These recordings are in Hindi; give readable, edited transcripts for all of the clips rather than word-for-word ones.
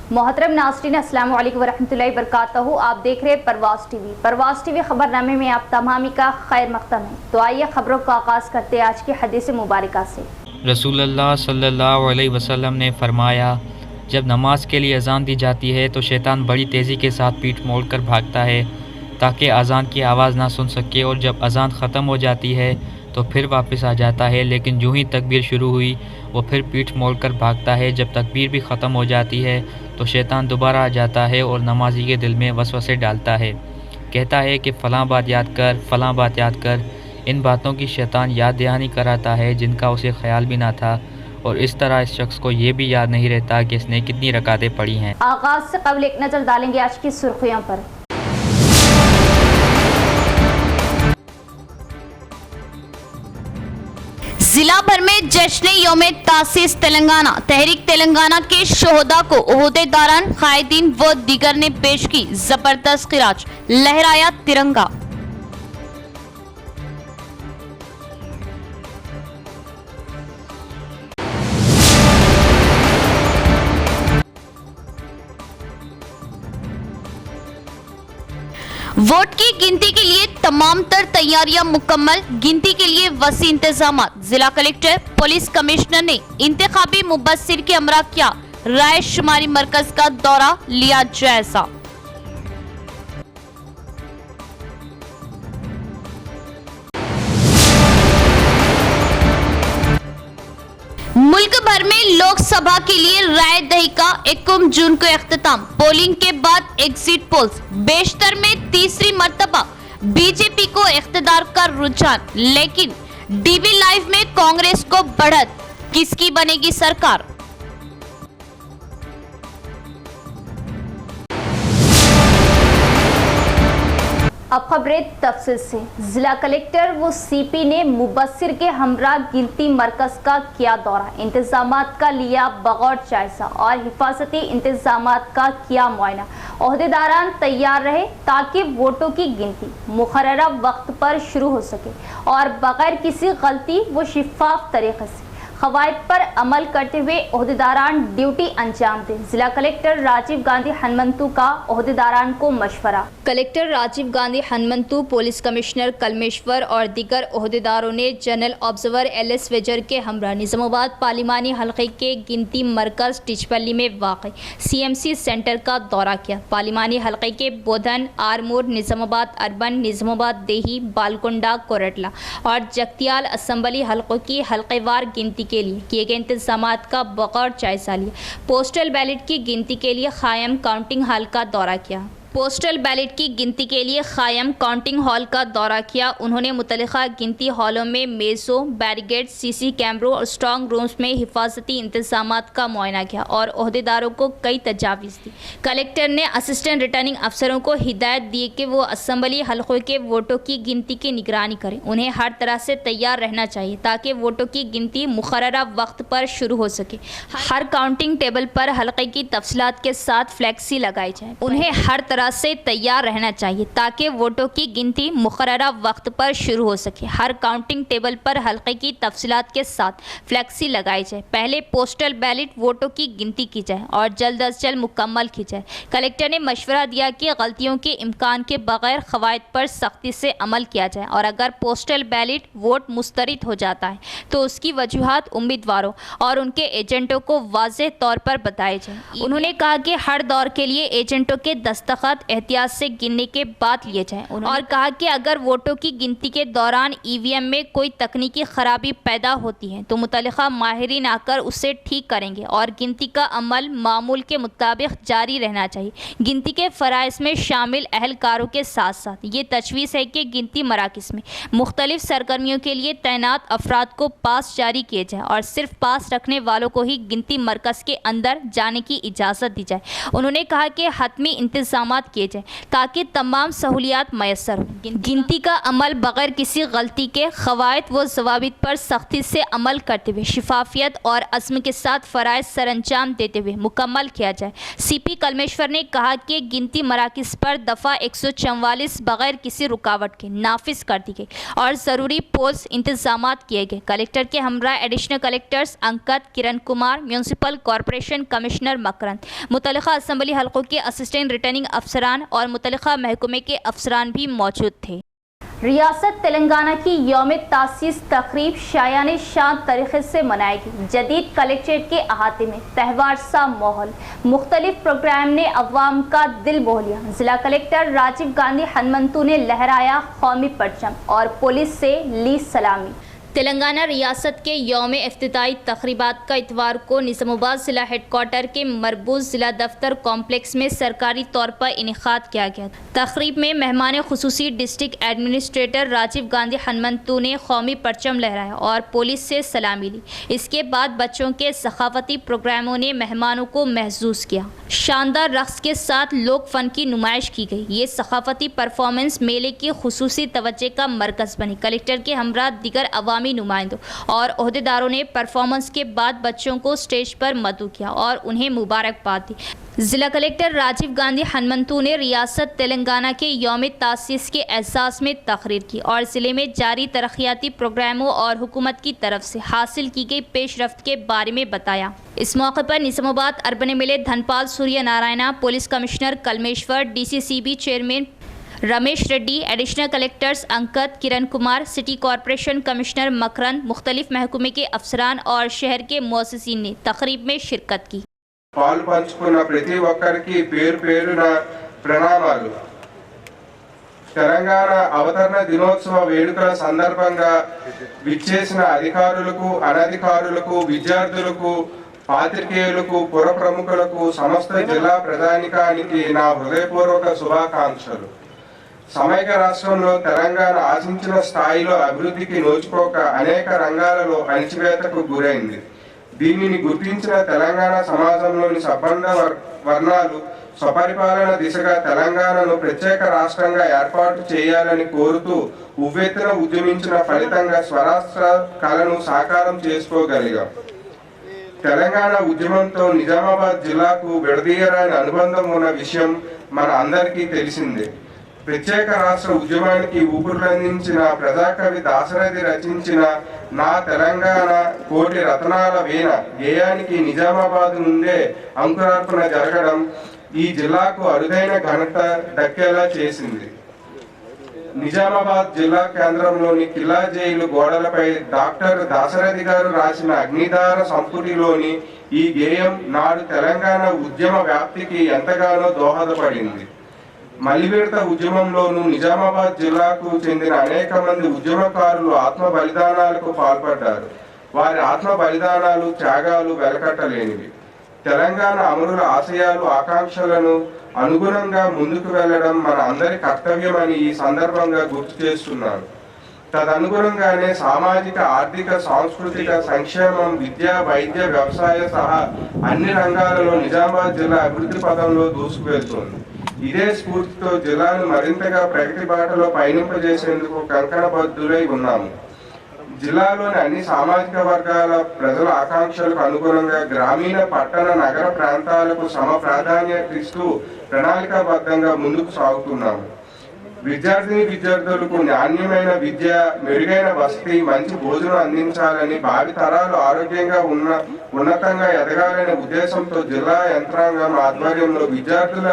मोहतरम नाज़रीन, अस्सलाम वालेकुम वरहमतुल्लाहि वबरकातुहू। आप देख रहे हैं परवाज़ टीवी खबरनामे में आप तमामी का खैर मक़दम है। तो आइए खबरों का आगाज़ करते हैं आज की हदीस मुबारका से। रसूलुल्लाह सल्लल्लाहु अलैहि वसल्लम ने फरमाया, जब नमाज के लिए अज़ान दी जाती है तो शैतान बड़ी तेज़ी के साथ पीठ मोड़कर भागता है ताकि अज़ान की आवाज़ ना सुन सके, और जब अज़ान ख़त्म हो जाती है तो फिर वापस आ जाता है। लेकिन जो ही तकबीर शुरू हुई वो फिर पीठ मोड़कर भागता है। जब तकबीर भी ख़त्म हो जाती है तो शैतान दोबारा आ जाता है और नमाजी के दिल में वसवसे डालता है। कहता है कि फ़लाँ बात याद कर, फ़लाँ बात याद कर। इन बातों की शैतान याद दहानी कराता है जिनका उसे ख्याल भी ना था, और इस तरह इस शख्स को ये भी याद नहीं रहता कि इसने कितनी रकातें पढ़ी हैं। आगाज़ से कबल एक नज़र डालेंगे आज की सुर्खियों पर। जिला भर में जश्न यौम तासीस तेलंगाना। तहरीक तेलंगाना के शोहदा को ओहदेदारान, कायदीन व दीगर ने पेश की जबरदस्त खिराज, लहराया तिरंगा। वोट की गिनती के लिए तमाम तर तैयारियां मुकम्मल, गिनती के लिए वसी इंतजामात। जिला कलेक्टर, पुलिस कमिश्नर ने इंतखाबी मुबस्सिर के हमरा किया, राय शुमारी मरकज का दौरा लिया जायजा। मुल्क भर में लोकसभा के लिए राय दही का 21 जून को इख्तिताम। पोलिंग के बाद एग्जिट पोल्स, बेशतर में तीसरी मर्तबा बीजेपी को इख्तिदार का रुझान, लेकिन डीवी लाइव में कांग्रेस को बढ़त, किसकी बनेगी सरकार। अब खबरें तफसील से। जिला कलेक्टर व सीपी ने मुबस्सिर के हमरा गिनती मरकज का किया दौरा, इंतजामात का लिया बगौर जायजा और हिफाजती इंतजामात का किया मुआयना। ओहदेदारान तैयार रहे ताकि वोटों की गिनती मुकर्ररा वक्त पर शुरू हो सके और बगैर किसी गलती व शिफाफ तरीके से क़वाइद पर अमल करते हुए ओहदेदारान ड्यूटी अंजाम दें। जिला कलेक्टर राजीव गांधी हनुमंतु का ओहदेदारान को मशवरा। Collector Rajiv Gandhi Hanumanthu, police commissioner Kalmeshwar और दीगर ओहदेदारों ने जनरल ऑब्जर्वर LS वेजर के हमरा निज़ामाबाद पार्लिमानी हल्के के गिनती मरकज़ टिचपल्ली में वाक़ CMC सेंटर का दौरा किया। पार्लिमानी हल्के के बोधन, आरमूर, निज़ामाबाद अर्बन, निज़ामाबाद देही, बालकुंडा, कोरटला और जगतियाल असम्बली हल्कों की हल्केवार गिनती के लिए किए गए इंतजामात का बगौर जायजा लिया। पोस्टल बैलेट की गिनती के लिए कायम काउंटिंग हॉल का दौरा किया। पोस्टल बैलेट की गिनती के लिए कायम काउंटिंग हॉल का दौरा किया। उन्होंने मुतल्लिका गिनती हॉलों में मेज़ों, बैरिकेड, CC कैमरों और स्ट्रॉन्ग रूम्स में हिफाजती इंतजामात का मुआयना किया और ओहदेदारों को कई तजावीज़ दी। कलेक्टर ने असिस्टेंट रिटर्निंग अफसरों को हिदायत दी कि वो असम्बली हल्कों के वोटों की गिनती की निगरानी करें। उन्हें हर तरह से तैयार रहना चाहिए ताकि वोटों की गिनती मुकर्ररा वक्त पर शुरू हो सके। हर काउंटिंग टेबल पर हल्के की तफसीलात के साथ फ्लैक्सी लगाई जाए। उन्हें हर तरह से तैयार रहना चाहिए ताकि वोटों की गिनती मुकर्ररा वक्त पर शुरू हो सके। हर काउंटिंग टेबल पर हल्के की तफसीलात के साथ फ्लैक्सी लगाई जाए। पहले पोस्टल बैलेट वोटों की गिनती की जाए और जल्द अज जल्द मुकम्मल की जाए। कलेक्टर ने मशवरा दिया कि गलतियों के इम्कान के बगैर क़वाइद पर सख्ती से अमल किया जाए और अगर पोस्टल बैलेट वोट मुस्तरद हो जाता है तो उसकी वजूहात उम्मीदवारों और उनके एजेंटों को वाज़ेह तौर पर बताए जाए। उन्होंने कहा कि हर दौर के लिए एजेंटों के दस्तखत एहतियात से गिनने के बाद लिए जाएं और कहा कि अगर वोटों की गिनती के दौरान EVM में कोई तकनीकी खराबी पैदा होती है तो मुतल्लिका माहिरीन आकर उसे ठीक करेंगे और गिनती का अमल मामूल के मुताबिक जारी रहना चाहिए। गिनती के फ़राइज़ में शामिल अहलकारों के साथ साथ ये तजवीज़ है कि गिनती मराकिज़ में मुख्तलिफ सरगर्मियों के लिए तैनात अफराद को पास जारी किए जाए और सिर्फ पास रखने वालों को ही गिनती मरकज़ के अंदर जाने की इजाज़त दी जाए। उन्होंने कहा कि हतमी इंतजाम किए जाएं ताकि तमाम सहूलियात मैसर हों। गिनती का अमल बगैर किसी गलती के क़वाइद व ज़वाबित पर सख्ती से अमल करते हुए शिफाफियत और अज़्म के साथ फ़राइज़ सरअंजाम देते हुए मुकम्मल किया जाए। CP कलमेश्वर ने कहा कि गिनती मराकिज़ पर दफ़ा 144 बगैर किसी रुकावट के नाफिज कर दी गई और ज़रूरी पोल्स इंतजामात किए गए। कलेक्टर के हमरा additional collectors Ankit, Kiran Kumar, municipal corporation commissioner मकरंद, मुतल्लिका असम्बली हल्कों के असिस्टेंट रिटर्निंग अफसरान और मुतल्लिका महकमे के अफसरान भी मौजूद थे। रियासत तेलंगाना की यौम तासीस तकरीब शायाने शान तरीके से मनाएगी। जदीद कलेक्ट्रेट के अहाते में त्यौहार सा माहौल, मुख्तलिफ प्रोग्राम ने अवाम का दिल मोह लिया। जिला कलेक्टर राजीव गांधी हनुमंतु ने लहराया कौमी परचम और पुलिस से ली सलामी। तेलंगाना रियासत के यौम इफ्तिताई तक़रीबात का इतवार को निज़ामाबाद ज़िला हेडक्वार्टर के मरबूज ज़िला दफ्तर कॉम्प्लेक्स में सरकारी तौर पर इनेकाद किया गया। तक़रीब में मेहमान खुसूसी डिस्ट्रिक्ट एडमिनिस्ट्रेटर राजीव गांधी हनुमंतु ने कौमी परचम लहराया और पुलिस से सलामी ली। इसके बाद बच्चों के सखावती प्रोग्रामों ने मेहमानों को महसूस किया। शानदार रक़्स के साथ लोक फ़न की नुमाइश की गई। ये सखावती परफॉर्मेंस मेले की खुसूसी तवज्जो का मरकज़ बनी। कलेक्टर के हमरा दीगर अवामी नुमाइंदों और ओहदेदारों ने परफॉर्मेंस के बाद बच्चों को स्टेज पर मदऊ किया और उन्हें मुबारकबाद दी। जिला कलेक्टर राजीव गांधी हनुमंतु ने रियासत तेलंगाना के यौम तासीस के एहसास में तकरीर की और ज़िले में जारी तरक्याती प्रोग्रामों और हुकूमत की तरफ से हासिल की गई पेशरफ्त के बारे में बताया। इस मौके पर Nizamabad urban MLA Dhanpal Surya Narayana, police commissioner Kalmeshwar, DCCB chairman Ramesh Reddy, additional collectors Ankit, Kiran Kumar, city corporation commissioner Makarand, मुख्तलिफ महकमे के अफसरान और शहर के मुअस्सिसीन ने तकरीब में शिरकत की। పాలు పంచుకున్న ప్రతి ఒక్కరికి పేరు పేరున ప్రణామాలు। తెలంగాణ అవతరణ దినోత్సవ వేడుకల సందర్భంగా విచ్చేసిన అధికారులకు, అనధికారులకు, విద్యార్థులకు, పాత్రికేయులకు, పుర ప్రముఖులకు, సమస్త జిల్లా ప్రజానికానికి నా హృదయపూర్వక శుభాకాంక్షలు। సమైక్య రాష్ట్రంలో తెలంగాణ ఆశించిన స్థాయిలో అభివృద్ధికి నోచుకోక అనేక రంగాలలో అణచివేతకు గురైంది। దీనిని గుర్తించిన తెలంగాణ సమాజంలోని సబ్బండ వర్ణాలు స్వపరిపాలన దిశగా తెలంగాణను ప్రత్యేక రాష్ట్రంగా ఏర్పాటు చేయాలని కోరుతూ ఉవ్వెత్తున ఉద్యమించిన ఫలితంగా స్వరాష్ట్ర కళను సాకారం చేసుకోగలిగాం। తెలంగాణ ఉద్యమంతో నిజామాబాద్ జిల్లాకు విడదీయరాని అనుబంధం ఉన్న విషయం మన అందరికీ తెలిసిందే। ప్రత్యేక రాష్ట్ర ఉద్యమానికి ఊపిరులందించిన ప్రజాకవి దాశరథి రచించిన నా తెలంగాణ కోటి రతనాల వీణ గేయానికి నిజామాబాద్ నుండే అంకురార్పణ జరగడం ఈ జిల్లాకు అరుదైన ఘనత దక్కేలా చేసింది। నిజామాబాద్ జిల్లా కేంద్రంలోని కిల్లా జైలు గోడలపై డాక్టర్ దాశరథి గారు రాసిన అగ్నిధార సంపుటిలోని ఈ గేయం నాడు తెలంగాణ ఉద్యమ వ్యాప్తికి ఎంతగానో దోహదపడింది। మలివిడత ఉద్యమంలోనూ నిజామాబాద్ జిల్లాకు చెందిన అనేక మంది ఉద్యమకారులు ఆత్మ బలిదానాలకు పాల్పడ్డారు। వారి ఆత్మ బలిదానాలు, త్యాగాలు వెలకట్టలేనివి। తెలంగాణ అమరుల ఆశయాలు, ఆకాంక్షలను అనుగుణంగా ముందుకు వెళ్లడం మన అందరి కర్తవ్యమని ఈ సందర్భంగా గుర్తు చేస్తున్నాను। తదనుగుణంగానే సామాజిక, ఆర్థిక, సాంస్కృతిక సంక్షేమం, విద్య, వైద్య, వ్యవసాయ సహా అన్ని రంగాలలో నిజామాబాద్ జిల్లా అభివృద్ధి పథంలో దూసుకువెళ్తోంది। ఇదే స్ఫూర్తితో జిల్లాను మరింతగా ప్రగతి బాటలో పయనింపజేసేందుకు కంకణబద్ధులై ఉన్నాము। జిల్లాలోని అన్ని సామాజిక వర్గాల ప్రజల ఆకాంక్షలకు అనుగుణంగా గ్రామీణ, పట్టణ, నగర ప్రాంతాలకు సమ ప్రాధాన్యత ఇస్తూ ప్రణాళికాబద్ధంగా ముందుకు సాగుతున్నాము। విద్యార్థులకు నాణ్యమైన విద్య, మెరుగైన వసతి, మంచి భోజనం అందించాలని, భావి తరాలు ఆరోగ్యంగా ఉన్నతంగా ఎదగాలనే ఉద్దేశంతో జిల్లా యంత్రాంగం ఆధ్వర్యంలో విద్యార్థుల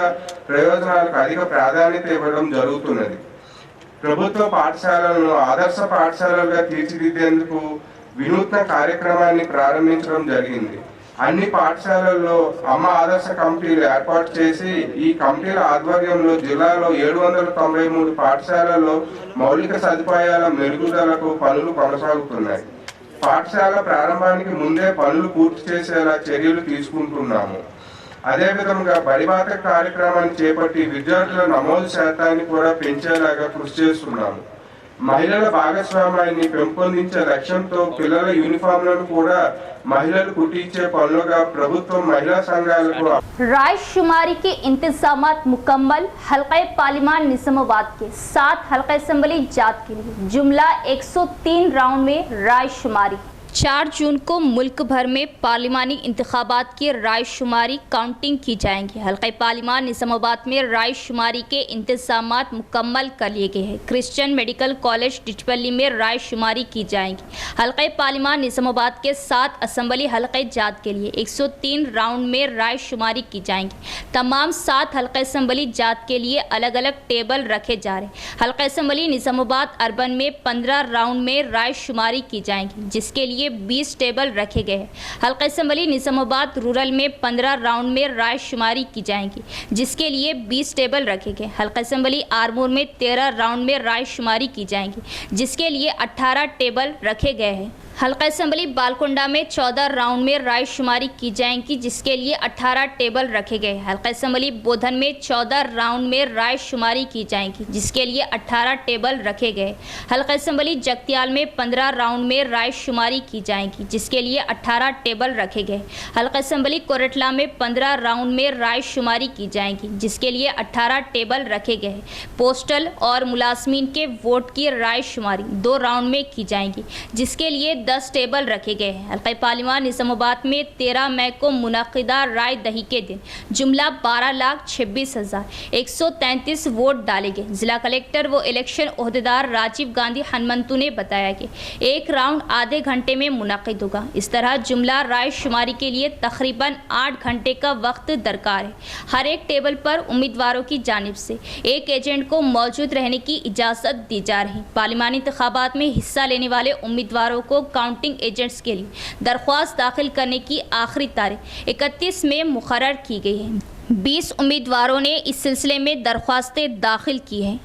ప్రయోజనాలకు అధిక ప్రాధాన్యత ఇవ్వడం జరుగుతున్నది। ప్రభుత్వ పాఠశాలలను ఆదర్శ పాఠశాలలుగా తీర్చిదిద్దేందుకు వినూత్న కార్యక్రమాన్ని ప్రారంభించడం జరిగింది। అన్ని పాఠశాలల్లో అమ్మ ఆదర్శ కమిటీలు ఏర్పాటు చేసి ఈ కమిటీల ఆధ్వర్యంలో జిల్లాలో 793 పాఠశాలల్లో మౌలిక సదుపాయాల మెరుగుదలకు పనులు కొనసాగుతున్నాయి। పాఠశాల ప్రారంభానికి ముందే పనులు పూర్తి చేసేలా చర్యలు తీసుకుంటున్నాము। అదేవిధంగా బడిబాట కార్యక్రమాన్ని చేపట్టి విద్యార్థుల నమోదు శాతాన్ని కూడా పెంచేలాగా కృషి చేస్తున్నాము। మహిళల భాగస్వామ్యాన్ని పెంపొందించే లక్ష్యంతో పిల్లల యూనిఫామ్లను కూడా మహిళలు కుట్టించే పనులుగా ప్రభుత్వం మహిళా సంఘాలకు राय शुमारी के इंतजामात मुकम्मल। हल्का पार्लिमान निजामाबाद के 7 हल्का असेंबली जात के लिए जुमला 103 राउंड में राय शुमारी। 4 जून को मुल्क भर में पार्लिमानी इंतखाबात की राय शुमारी काउंटिंग की जाएंगी। हल्का पार्लिमान निजामाबाद में राय शुमारी के इंतजामात मुकम्मल कर लिए गए हैं। क्रिश्चियन मेडिकल कॉलेज डिचपल्ली में राय शुमारी की जाएंगी। हल्का पार्लिमान निजामाबाद के 7 असेंबली हल्के जात के लिए 103 राउंड में राय शुमारी की जाएंगी। तमाम 7 हल्का असेंबली जात के लिए अलग अलग टेबल रखे जा रहे हैं। हल्का असेंबली निजामाबाद अर्बन में 15 राउंड में राय शुमारी की जाएंगी, जिसके लिए 20 टेबल रखे गए हैं। हल्का असेंबली निजामाबाद रूरल में 15 राउंड में राय शुमारी की जाएंगी, जिसके लिए 20 टेबल रखे गए। हल्का असेंबली आरमूर में 13 राउंड में राय शुमारी की जाएंगी, जिसके लिए 18 टेबल रखे गए हैं। हल्का असेंबली बालकुंडा में 14 राउंड में राय शुमारी की जाएंगी, जिसके लिए 18 टेबल रखे गए। हल्का असेंबली बोधन में 14 राउंड में राय शुमारी की जाएंगी, जिसके लिए 18 टेबल रखे गए। हल्का असेंबली जगतियाल में 15 राउंड में राय शुमारी की जाएंगी, जिसके लिए 18 टेबल रखे गए। हल्का असेंबली कोरटला में 15 राउंड में राय शुमारी की जाएंगी, जिसके लिए 18 टेबल रखे गए। पोस्टल और मुलाजमीन के वोट की राय शुमारी 2 राउंड में की जाएंगी, जिसके लिए 10 टेबल रखे गए हैं। हल्का पार्लिमान निजामाबाद में 13 मई को मुनाकिदा राय दही के दिन जुमला 12,26,133 वोट डाले गए। जिला कलेक्टर व इलेक्शन ओहदेदार राजीव गांधी हनुमंतु ने बताया कि एक राउंड आधे घंटे में मुनाकिद होगा। इस तरह जुमला राय शुमारी के लिए तकरीबन 8 घंटे का वक्त दरकार है। हर एक टेबल पर उम्मीदवारों की जानिब से एक एजेंट को मौजूद रहने की इजाज़त दी जा रही। पार्लिमानी इंतखाबात में हिस्सा लेने वाले उम्मीदवारों को काउंटिंग एजेंट्स के लिए दरख्वास्त दाखिल करने की आखिरी तारीख 31 मई मुकर्रर की गई है। 20 उम्मीदवारों ने इस सिलसिले में दरख्वास्तें दाखिल की हैं।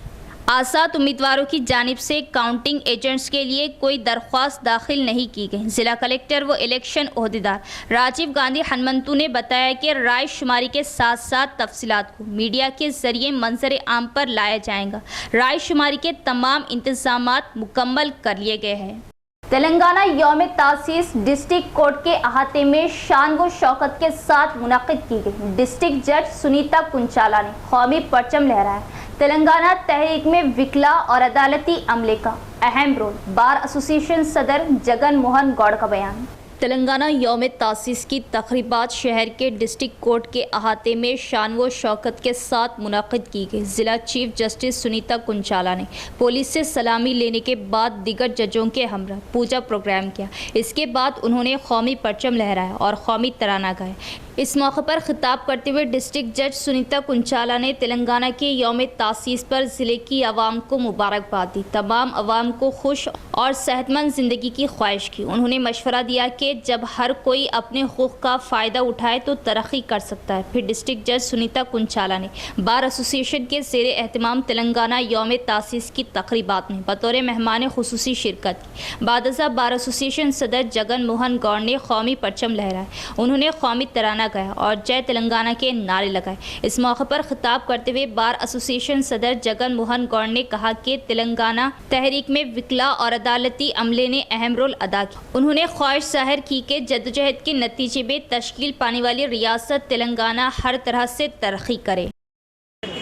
आज़ाद उम्मीदवारों की जानिब से काउंटिंग एजेंट्स के लिए कोई दरख्वास्त दाखिल नहीं की गई। जिला कलेक्टर व इलेक्शन ओहदेदार राजीव गांधी हनुमंतु ने बताया कि राय शुमारी के साथ साथ तफसीलात को मीडिया के जरिए मंजर आम पर लाया जाएगा। राय शुमारी के तमाम इंतजामात मुकम्मल कर लिए गए हैं। तेलंगाना यौम तासीस डिस्ट्रिक्ट कोर्ट के अहाते में शान व शौकत के साथ मुनाकिद की गई। डिस्ट्रिक्ट जज सुनीता कुंचाला ने कौमी परचम लहराया। तेलंगाना तहरीक में विकला और अदालती अमले का अहम रोल। बार एसोसिएशन सदर जगन मोहन गौड़ का बयान। तेलंगाना यौम तासीस की तकरीबात शहर के डिस्ट्रिक्ट कोर्ट के अहाते में शान व शौकत के साथ मुनाकिद की गई। ज़िला चीफ जस्टिस सुनीता कुंचाला ने पुलिस से सलामी लेने के बाद दीगर जजों के हमरा पूजा प्रोग्राम किया। इसके बाद उन्होंने कौमी परचम लहराया और कौमी तराना गाया। इस मौके पर खिताब करते हुए डिस्ट्रिक्ट जज सुनीता कुंचाला ने तेलंगाना के यौम तासीस पर ज़िले की आवाम को मुबारकबाद दी। तमाम आवाम को खुश और सेहतमंद ज़िंदगी की ख्वाहिश की। उन्होंने मशवरा दिया कि जब हर कोई अपने हुकूक़ का फ़ायदा उठाए तो तरक्की कर सकता है। फिर डिस्ट्रिक्ट जज सुनीता कुंचाला ने बार एसोसिएशन के ज़ेर एहतमाम तेलंगाना यौम तासीस की तकरीबात में बतौर मेहमान खुसूसी शिरकत की। बादशाह बार एसोसिएशन सदर जगन मोहन गौड़ ने कौमी परचम लहराया। उन्होंने कौमी तराना गाया और जय तेलंगाना के नारे लगाए। इस मौके पर खिताब करते हुए बार एसोसिएशन सदर जगन मोहन गौड़ ने कहा कि तेलंगाना तहरीक में विकला और अदालती अमले ने अहम रोल अदा किया। उन्होंने ख्वाहिश जाहिर की कि जद्दोजहद के नतीजे में तश्कील पाने वाली रियासत तेलंगाना हर तरह से तरक्की करे।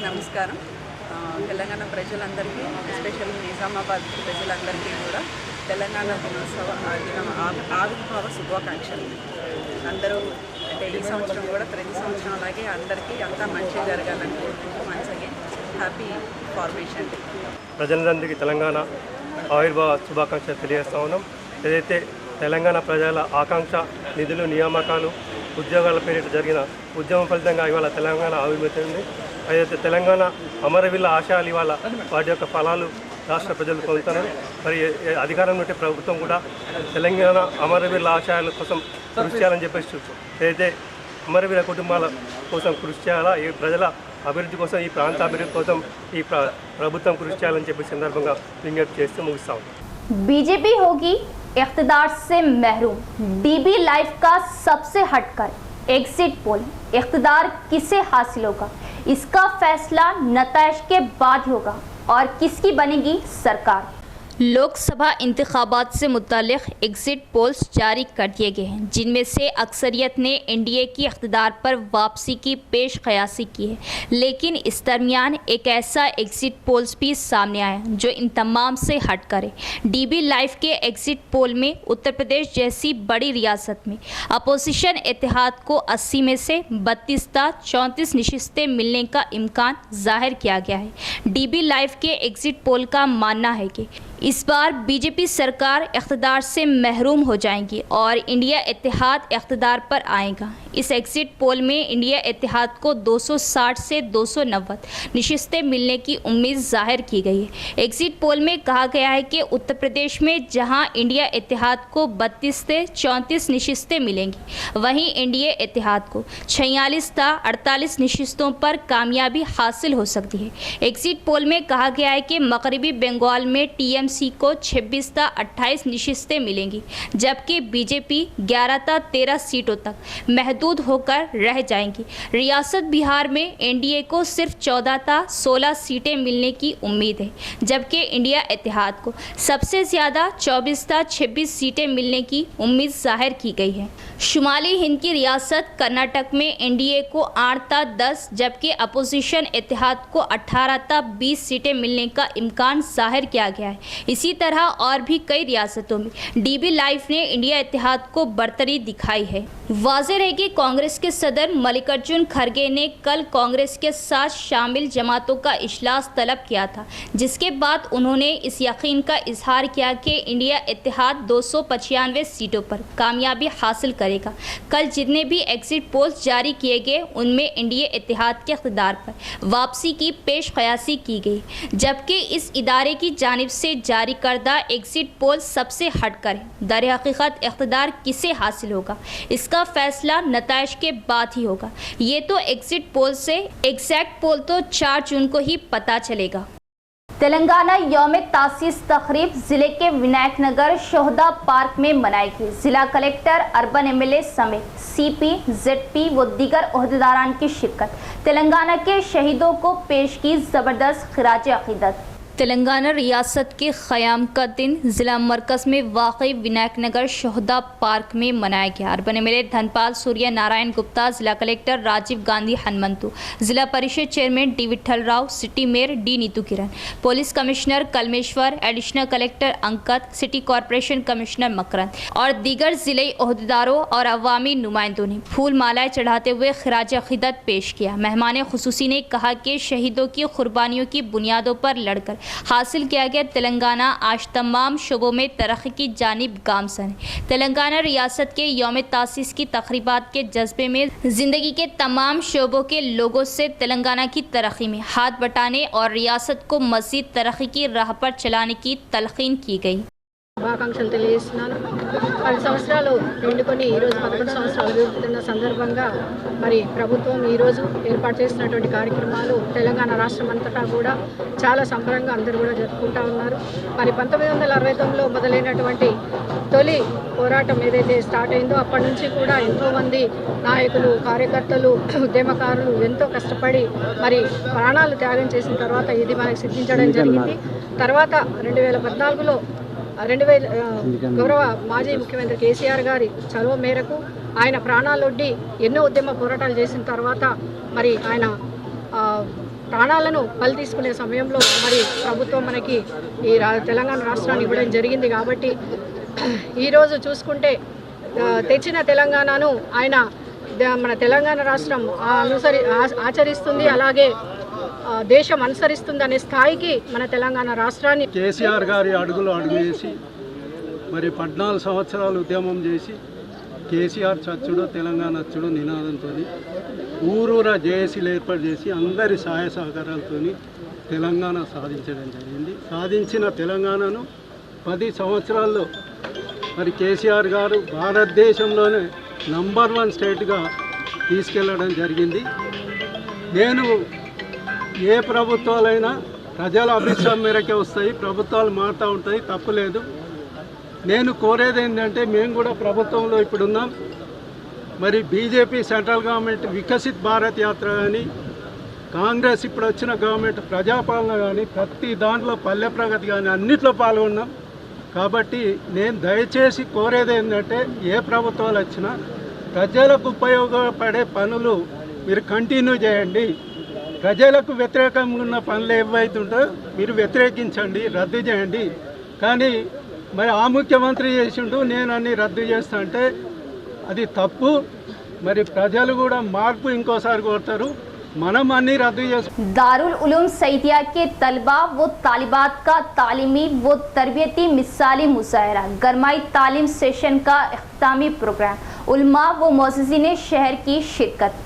నమస్కారం తెలంగాణ ప్రజలందరికీ ఎస్పెషల్ నిజామాబాద్ ప్రజలందరికీ కూడా తెలంగాణ దినోత్సవ ఆవిర్భావ శుభాకాంక్షలు. అందరూ అంటే ఈ సంవత్సరం కూడా ప్రతి సంవత్సరం అలాగే అందరికీ అంతా మంచి జరగాలని కోరుకుంటూ once again happy formation day. ప్రజలందరికీ తెలంగాణ ఆవిర్భావ శుభాకాంక్షలు తెలియజేస్తా ఉన్నాం. ఏదైతే తెలంగాణ ప్రజల ఆకాంక్ష నిధులు నియామకాలు ఉద్యోగాల పేరిట జరిగిన ఉద్యమం ఫలితంగా ఇవాళ తెలంగాణ ఆవిర్భవించింది. అయితే తెలంగాణ అమరవీరుల ఆశయాలు ఇవాళ వాటి యొక్క ఫలాలు రాష్ట్ర ప్రజలు పొందుతున్నారు. మరి అధికారం నుండి ప్రభుత్వం కూడా తెలంగాణ అమరవీరుల ఆశయాల కోసం కృషి చేయాలని చెప్పేసి ఏదైతే అమరవీర కుటుంబాల కోసం కృషి చేయాలా, ఈ ప్రజల అభివృద్ధి కోసం ఈ ప్రాంత అభివృద్ధి కోసం ఈ ప్రభుత్వం కృషి చేయాలని చెప్పి సందర్భంగా విజ్ఞప్తి చేస్తూ ముగిస్తాం. बीजेपी होगी इख्तिदार से महरूम। डीबी लाइव का सबसे हटकर एग्जिट पोल इख्तिदार किसे हासिल होगा, इसका फैसला नताइज के बाद होगा और किसकी बनेगी सरकार। लोकसभा इंतखाबात से मुताल्लिक एग्जिट पोल्स जारी कर दिए गए हैं, जिनमें से अक्सरियत ने एनडीए की इक़्तिदार पर वापसी की पेश क़यासी की है। लेकिन इस दरमियान एक ऐसा एग्जिट पोल्स भी सामने आया जो इन तमाम से हट करे। डीबी लाइव के एग्जिट पोल में उत्तर प्रदेश जैसी बड़ी रियासत में अपोजिशन इत्तेहाद को 80 में से 32 ता 34 नशिस्तें मिलने का इम्कान जाहिर किया गया है। डीबी लाइव के एग्जिट पोल का मानना है कि इस बार बीजेपी सरकार इक़्तिदार से महरूम हो जाएगी और इंडिया इत्तेहाद इक़्तिदार पर आएगा। इस एग्जिट पोल में इंडिया इत्तेहाद को 260 से 290 नशिस्तें मिलने की उम्मीद जाहिर की गई है। एग्जिट पोल में कहा गया है कि उत्तर प्रदेश में जहां इंडिया इत्तेहाद को 32 से 34 नशिस्तें मिलेंगी, वहीं इंडिया इत्तेहाद को 46 ता 48 नशिस्तों पर कामयाबी हासिल हो सकती है। एग्जिट पोल में कहा गया है कि मगरबी बंगाल में टीएमसी को 26 ता 28 नशिस्तें मिलेंगी, जबकि बीजेपी 11 ता 13 सीटों तक महदूद होकर रह जाएंगी। रियासत बिहार में एनडीए को सिर्फ 14 ता 16 सीटें मिलने की उम्मीद है, जबकि इंडिया इत्तेहाद को सबसे ज़्यादा 24 ता 26 सीटें मिलने की उम्मीद जाहिर की गई है। शुमाली हिंद की रियासत कर्नाटक में एनडीए को 8 ता 10 जबकि अपोजिशन इत्तेहाद को 18 ता 20 सीटें मिलने का इम्कान जाहिर किया गया है। इसी तरह और भी कई रियासतों में डीबी लाइव ने इंडिया इत्तेहाद को बरतरी दिखाई है। वाज़ेह है कि कांग्रेस के सदर मल्लिकार्जुन खड़गे ने कल कांग्रेस के साथ शामिल जमातों का इजलास तलब किया था, जिसके बाद उन्होंने इस यकीन का इजहार किया कि इंडिया इत्तेहाद 295 सीटों पर कामयाबी हासिल करेगा। कल जितने भी एग्जिट पोल्स जारी किए गए उनमें इंडिया इत्तेहाद के इक़्तिदार पर वापसी की पेश क़यासी की गई, जबकि इस इदारे की जानिब से जारी करदा एग्जिट पोल सबसे हटकर है। दर हकीकत इक़्तिदार किसे हासिल होगा, इसका फैसला नताइज के बाद ही होगा। ये तो एग्जिट पोल से, एग्जैक्ट पोल तो 4 जून को ही पता चलेगा। तेलंगाना यौम तासीस तकरीब जिले के विनायक नगर शोहदा पार्क में मनाई गई। जिला कलेक्टर, अर्बन एमएलए समेत सीपी, जेडपी व दीगर ओहदेदारान की शिरकत। तेलंगाना के शहीदों को पेश की ज़बरदस्त खिराज अक़ीदत। तेलंगाना रियासत के क़याम का दिन ज़िला मरकज़ में वाक़ई विनायक नगर शोहदा पार्क में मनाया गया। अर्बन एमएलए धनपाल सूर्य नारायण गुप्ता, ज़िला कलेक्टर राजीव गांधी हनुमंतु, ज़िला परिषद chairman D Vithal Rao, city mayor D Neetu Kiran, police commissioner Kalmeshwar, additional collector Ankit, city corporation commissioner Makarand और दीगर ज़िले ओहदेदारों और अवामी नुमाइंदों ने फूल मालाएँ चढ़ाते हुए खिराज अक़ीदत पेश किया। मेहमान खुसूसी ने कहा कि शहीदों की कुर्बानियों की बुनियादों पर लड़कर हासिल किया गया तेलंगाना आज तमाम शोबों में तरक्की की जानिब गामसन है। तेलंगाना रियासत के यौम तासीस की तक़रीबात के जज्बे में ज़िंदगी के तमाम शोबों के लोगों से तेलंगाना की तरक्की में हाथ बटाने और रियासत को मज़ीद तरक्की की राह पर चलाने की तलक़ीन की गई। శుభాకాంక్షలు తెలియజేస్తున్నాను। 10 సంవత్సరాలు నిండుకొని ఈరోజు 11 సంవత్సరాలు జరుపుతున్న సందర్భంగా మరి ప్రభుత్వం ఈరోజు ఏర్పాటు చేసినటువంటి కార్యక్రమాలు తెలంగాణ రాష్ట్రం అంతటా కూడా చాలా సంబరంగా అందరూ కూడా జరుపుకుంటూ ఉన్నారు। మరి 1969లో మొదలైనటువంటి తొలి పోరాటం ఏదైతే స్టార్ట్ అయిందో అప్పటి నుంచి కూడా ఎంతోమంది నాయకులు, కార్యకర్తలు, ఉద్యమకారులు ఎంతో కష్టపడి మరి ప్రాణాలు త్యాగం చేసిన తర్వాత ఇది మనకు సిద్ధించడం జరిగింది। తర్వాత 2014లో గౌరవ మాజీ ముఖ్యమంత్రి కేసీఆర్ గారి చొరవ మేరకు ఆయన ప్రాణాలొడ్డి ఎన్నో ఉద్యమ పోరాటాలు చేసిన తర్వాత మరి ఆయన ప్రాణాలను బలి తీసుకునే సమయంలో మరి ప్రభుత్వం మనకి ఈ తెలంగాణ రాష్ట్రాన్ని ఇవ్వడం జరిగింది। కాబట్టి ఈరోజు చూసుకుంటే తెచ్చిన తెలంగాణను ఆయన మన తెలంగాణ రాష్ట్రం ఆచరిస్తుంది, అలాగే దేశం అనుసరిస్తుందనే స్థాయికి మన తెలంగాణ రాష్ట్రాన్ని కేసీఆర్ గారి అడుగులో అడుగు వేసి మరి 14 సంవత్సరాలు ఉద్యమం చేసి కేసీఆర్ చచ్చుడు తెలంగాణ అచ్చుడు నినాదంతో ఊరూరా జేఏసీలు ఏర్పాటు చేసి అందరి సహాయ సహకారాలతో తెలంగాణ సాధించడం జరిగింది। సాధించిన తెలంగాణను 10 సంవత్సరాల్లో మరి కేసీఆర్ గారు భారతదేశంలోనే నంబర్ 1 స్టేట్గా తీసుకెళ్ళడం జరిగింది। నేను ఏ ప్రభుత్వాలైనా ప్రజల అభిష్టాం మేరకే వస్తాయి, ప్రభుత్వాలు మారుతూ ఉంటాయి, తప్పులేదు। నేను కోరేది ఏంటంటే మేము కూడా ప్రభుత్వంలో ఇప్పుడున్నాం, మరి BJP central government Viksit Bharat యాత్ర కానీ కాంగ్రెస్ ఇప్పుడు వచ్చిన గవర్నమెంట్ ప్రజాపాలన కానీ ప్రతి దాంట్లో పల్లె ప్రగతి కానీ అన్నిట్లో పాల్గొన్నాం. కాబట్టి నేను దయచేసి కోరేది ఏంటంటే ఏ ప్రభుత్వాలు వచ్చినా ప్రజలకు ఉపయోగపడే పనులు మీరు కంటిన్యూ చేయండి. ప్రజలకు వ్యతిరేకంగా ఉన్న పనులు ఏవైతుంటో మీరు వ్యతిరేకించండి, రద్దు చేయండి. కానీ మరి ఆ ముఖ్యమంత్రి చేసిండు నేను అన్ని రద్దు చేస్తా అంటే అది తప్పు. మరి ప్రజలు కూడా మార్పు ఇంకోసారి కోరుతారు. మనం అన్ని రద్దు చేస్తాం. दारुल उलूम सईदिया के तलबा व तालिबात का तालीमी व तरबियती मिसाली मुशायरा गरमाई तालीम सेशन का इख्तितामी प्रोग्राम उलमा व मोअज़्ज़िज़ीन शहर की शिरकत।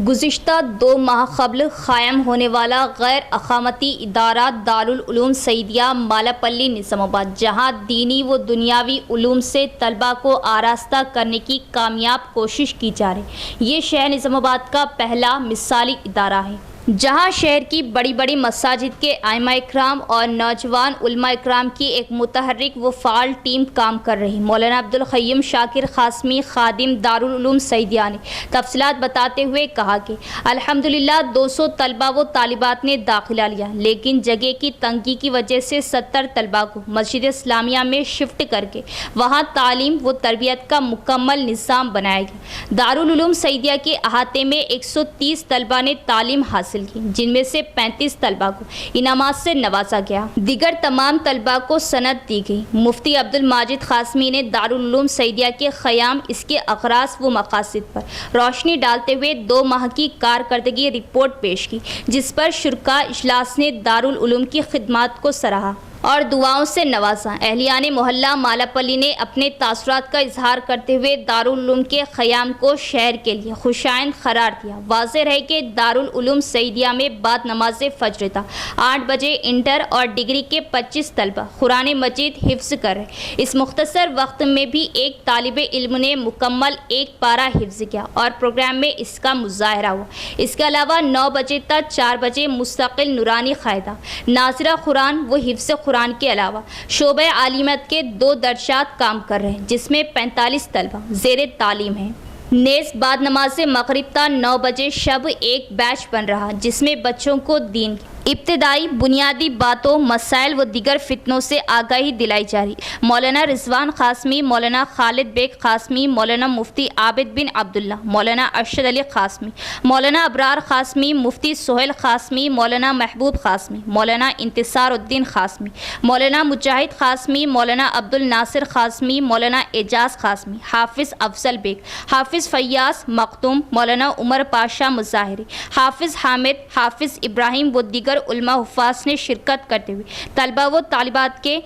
गुज़िश्ता 2 माह क़ब्ल क़ायम होने वाला गैर अक़ामती इदारा दारुल उलूम सईदिया मालापल्ली निज़ामाबाद, जहाँ दीनी व दुनियावी उलूम से तलबा को आरास्ता करने की कामयाब कोशिश की जा रही, ये शहर निज़ामाबाद का पहला मिसाली इदारा है, जहाँ शहर की बड़ी बड़ी मसाजिद के आइमा इकराम और नौजवान उलमा इकराम की एक मुतहर्रिक व फ़ाल टीम काम कर रही। मौलाना अब्दुल क़य्यूम शाकिर ख़ासमी खादिम दारुल उलूम सईदिया ने तफसीलात बताते हुए कहा कि अल्हम्दुलिल्लाह 200 तलबा व तालिबात ने दाखिला लिया, लेकिन जगह की तंगी की वजह से 70 तलबा को मस्जिद इस्लामिया में शिफ्ट करके वहाँ तालीम व तरबियत का मुकम्मल निज़ाम बनाया गया। दारुल उलूम सईदिया के अहाते में 130 तलबा ने तालीम हासिल की, जिनमें से 35 तलबा को इनामात से नवाजा गया। दिगर तमाम तलबा को सनद दी गई। मुफ्ती अब्दुल माजिद ख़ासमी ने दारुल उलूम सईदिया के क़याम, इसके अग़राज़ व मक़ासिद पर रोशनी डालते हुए 2 माह की कारकर्दगी रिपोर्ट पेश की, जिस पर शुरका इजलास ने दारुल उलूम की खिदमात को सराहा और दुआओं से नवाजा। अहलियाने मोहल्ला मालापल्ली ने अपने तासुरात का इजहार करते हुए दारुल उलूम के क़याम को शहर के लिए खुशाइन करार दिया। वाज़ेह रहे कि दारुल उलूम सईदिया में बाद नमाज फज्र था 8 बजे इंटर और डिग्री के 25 तलबा कुरान मजीद हिफ्ज़ कर रहे। इस मुख्तसर वक्त में भी एक तालिब इल्म ने मुकम्मल 1 पारा हिफ्ज़ किया और प्रोग्राम में इसका मुज़ाहरा हुआ। इसके अलावा 9 बजे तक 4 बजे मुस्तकिल नूरानी क़ायदा, नाज़िरा कुरान व हिफ्ज़ कुरान के अलावा शोबे आलिमत के 2 दर्जात काम कर रहे हैं, जिसमें 45 तलबा ज़ेरे तालीम हैं। नेज़ बाद नमाज मगरिब ता 9 बजे शब एक बैच बन रहा, जिसमें बच्चों को दीन की इब्तदाई बुनियादी बातों, मसाइल व दिगर फितनों से आगाही दिलाई जा रही। मौलाना रिजवान क़ासमी, मौलाना खालिद बेग क़ासमी, मौलाना मुफ्ती आबिद बिन अब्दुल्ला, मौलाना अरशद अली क़ासमी, मौलाना अबरार क़ासमी, मुफ्ती सोहेल क़ासमी, मौलाना महबूब क़ासमी, मौलाना इंतिसारुद्दीन क़ासमी, मौलाना मुजाहिद क़ासमी, मौलाना अब्दुल नासिर क़ासमी, मौलाना एजाज़ क़ासमी, हाफिज़ अफजल बेग, हाफिज़ फ़याज़ मखदूम, मौलाना उमर पाशा मुज़ाहिरी, हाफिज़ हामिद, हाफिज़ इब्राहिम व दिगर उलमा हुफ़ाज़ ने शिरकत करते हुए तलबा व तालिबात के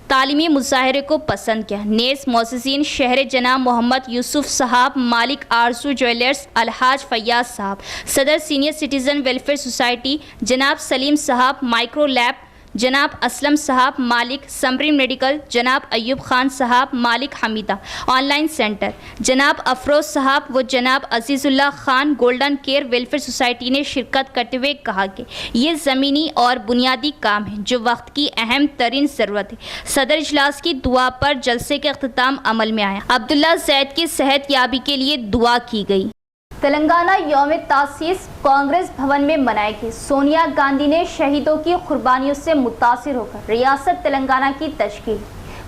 तालीमी मुज़ाहरे को पसंद किया। नेज़ मोअज़्ज़िज़ीन शहर जनाब मोहम्मद यूसुफ साहब, मालिक आरजू ज्वेलर्स अलहाज फैयाज साहब, सदर सीनियर सिटीज़न वेलफेयर सोसाइटी जनाब सलीम साहब, माइक्रो लैब जनाब असलम साहब, मालिक समरीन मेडिकल जनाब अयूब खान साहब, मालिक हमीदा ऑनलाइन सेंटर जनाब अफरोज़ साहब व जनाब Azizullah Khan golden care welfare society ने शिरकत करते हुए कहा कि ये ज़मीनी और बुनियादी काम है जो वक्त की अहम तरीन ज़रूरत है। सदर इजलास की दुआ पर जलसे के अख्तिताम अमल में आया। अब्दुल्ला ज़ैद की सेहत याबी के लिए दुआ की गई। तेलंगाना यौम तासीस कांग्रेस भवन में मनाई गई। सोनिया गांधी ने शहीदों की कुर्बानियों से मुतासिर होकर रियासत तेलंगाना की तश्कील।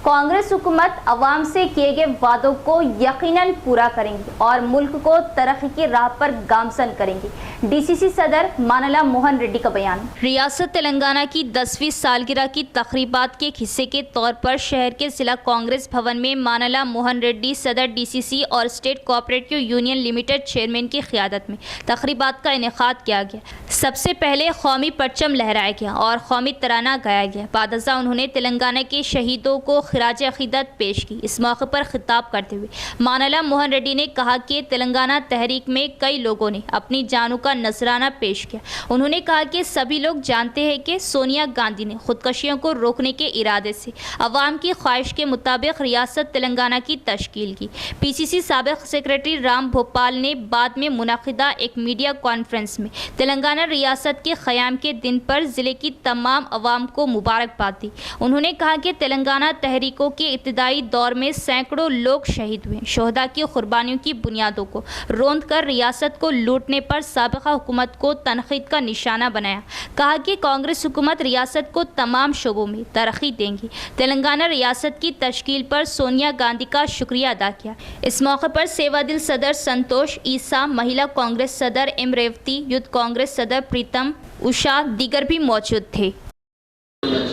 कांग्रेस हुकूमत अवाम से किए गए वादों को यकीनन पूरा करेंगी और मुल्क को तरक्की की राह पर गामजन करेंगी। डीसीसी सदर मानला मोहन रेड्डी का बयान। रियासत तेलंगाना की 10वीं सालगिरह की तकरीबात के हिस्से के तौर पर शहर के जिला कांग्रेस भवन में मानला मोहन रेड्डी सदर डीसीसी और state cooperative union limited chairman की क़ियादत में तकरीबात का इनेकाद किया गया। सबसे पहले कौमी परचम लहराया गया और कौमी तराना गाया गया। बादशाह उन्होंने तेलंगाना के शहीदों को खिराज अक़ीदत पेश की। इस मौके पर खिताब करते हुए मानला मोहन रेड्डी ने कहा कि तेलंगाना तहरीक में कई लोगों ने अपनी जानों का नजराना पेश किया। उन्होंने कहा कि सभी लोग जानते हैं कि सोनिया गांधी ने खुदकशियों को रोकने के इरादे से अवाम की ख्वाहिश के मुताबिक रियासत तेलंगाना की तश्कील की। पीसीसी साबिक़ सेक्रेटरी राम भोपाल ने बाद में मुनाकिदा एक मीडिया कॉन्फ्रेंस में तेलंगाना रियासत के क़याम के दिन पर ज़िले की तमाम अवाम को मुबारकबाद दी। उन्होंने कहा कि तेलंगाना तहरीकों के इब्तिदाई दौर में सैकड़ों लोग शहीद हुए। शोहदा की कुर्बानियों की बुनियादों को रोंद कर रियासत को लूटने पर साबिक़ा हुकूमत को तनक़ीद का निशाना बनाया। कहा कि कांग्रेस हुकूमत रियासत को तमाम शोबों में तरक्की देंगी। तेलंगाना रियासत की तश्कील पर सोनिया गांधी का शुक्रिया अदा किया। इस मौके पर सेवादिल सदर संतोष ईसा, महिला कांग्रेस सदर एम रेवती, यूथ कांग्रेस सदर प्रीतम उषा दीगर भी मौजूद थे।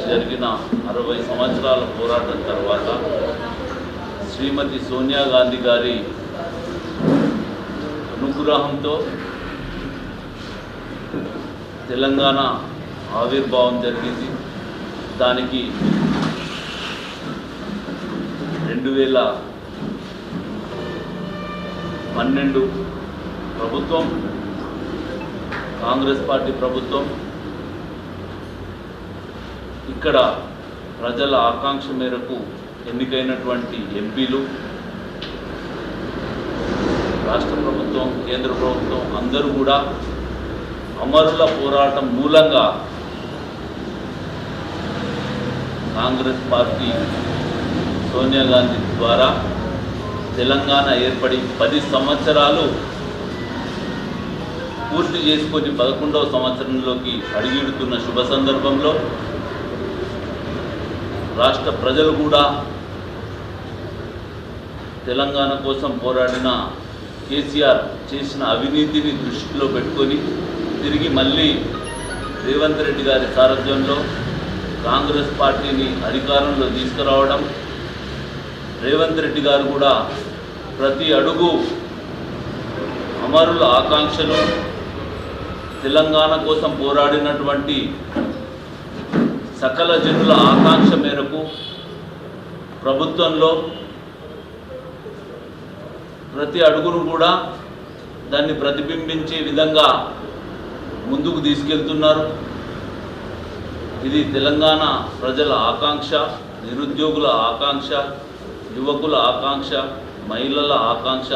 జరిగిన 60 సంవత్సరాల పోరాటం తర్వాత శ్రీమతి సోనియా గాంధీ గారి అనుగ్రహంతో తెలంగాణ ఆవిర్భావం జరిగింది. దానికి 2012 ప్రభుత్వం, కాంగ్రెస్ పార్టీ ప్రభుత్వం ఇక్కడ ప్రజల ఆకాంక్ష మేరకు ఎన్నికైనటువంటి ఎంపీలు, రాష్ట్ర ప్రభుత్వం, కేంద్ర ప్రభుత్వం అందరూ కూడా అమరుల పోరాటం మూలంగా కాంగ్రెస్ పార్టీ సోనియా గాంధీ ద్వారా తెలంగాణ ఏర్పడి 10 సంవత్సరాలు పూర్తి చేసుకొని 11వ సంవత్సరంలోకి అడుగుడుతున్న శుభ సందర్భంలో రాష్ట్ర ప్రజలు కూడా తెలంగాణ కోసం పోరాడిన కేసీఆర్ చేసిన అవినీతిని దృష్టిలో పెట్టుకొని తిరిగి మళ్ళీ రేవంత్ రెడ్డి గారి సారథ్యంలో కాంగ్రెస్ పార్టీని అధికారంలో తీసుకురావడం, రేవంత్ రెడ్డి గారు కూడా ప్రతి అడుగు అమరుల ఆకాంక్షలు, తెలంగాణ కోసం పోరాడినటువంటి సకల జనుల ఆకాంక్ష మేరకు ప్రభుత్వంలో ప్రతి అడుగును కూడా దాన్ని ప్రతిబింబించే విధంగా ముందుకు తీసుకెళ్తున్నారు. ఇది తెలంగాణ ప్రజల ఆకాంక్ష, నిరుద్యోగుల ఆకాంక్ష, యువకుల ఆకాంక్ష, మహిళల ఆకాంక్ష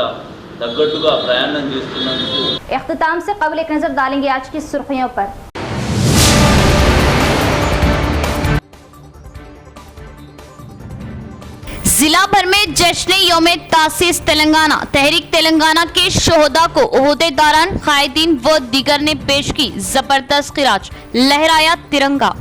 తగ్గట్టుగా ప్రయాణం చేస్తున్నందుకు इख्तिताम से कबल एक नज़र डालेंगे आज की सुर्खियों पर। जिला भर में जश्न यौम तासीस तेलंगाना, तहरीक तेलंगाना के शोहदा को ओहदेदारान, कायदीन व दीगर ने पेश की जबरदस्त खिराज, लहराया तिरंगा।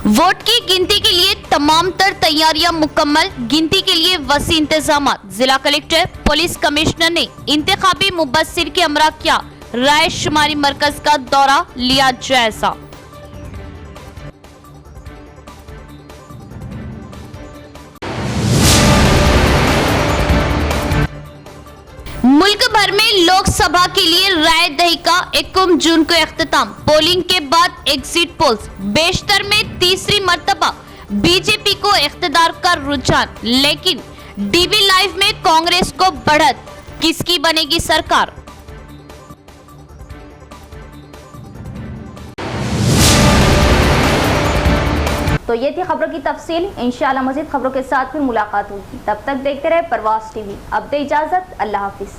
वोट की गिनती के लिए तमाम तर तैयारियां मुकम्मल, गिनती के लिए वसी इंतजाम। जिला कलेक्टर, पुलिस कमिश्नर ने इंतखाबी मुबस्सिर के हमरा किया, राय शुमारी मरकज का दौरा लिया जायजा। मुल्क भर में लोकसभा के लिए राय दही का 21 जून को इख्तिताम। पोलिंग के बाद एग्जिट पोल्स, बेशतर में तीसरी मर्तबा बीजेपी को इख्तिदार का रुझान, लेकिन डीवी लाइव में कांग्रेस को बढ़त, किसकी बनेगी सरकार? तो ये थी खबरों की तफसील। इंशाअल्लाह मज़ीद खबरों के साथ फिर मुलाकात होगी। तब तक देखते रहे परवास टीवी। अब दे इजाज़त, अल्लाह हाफिज़।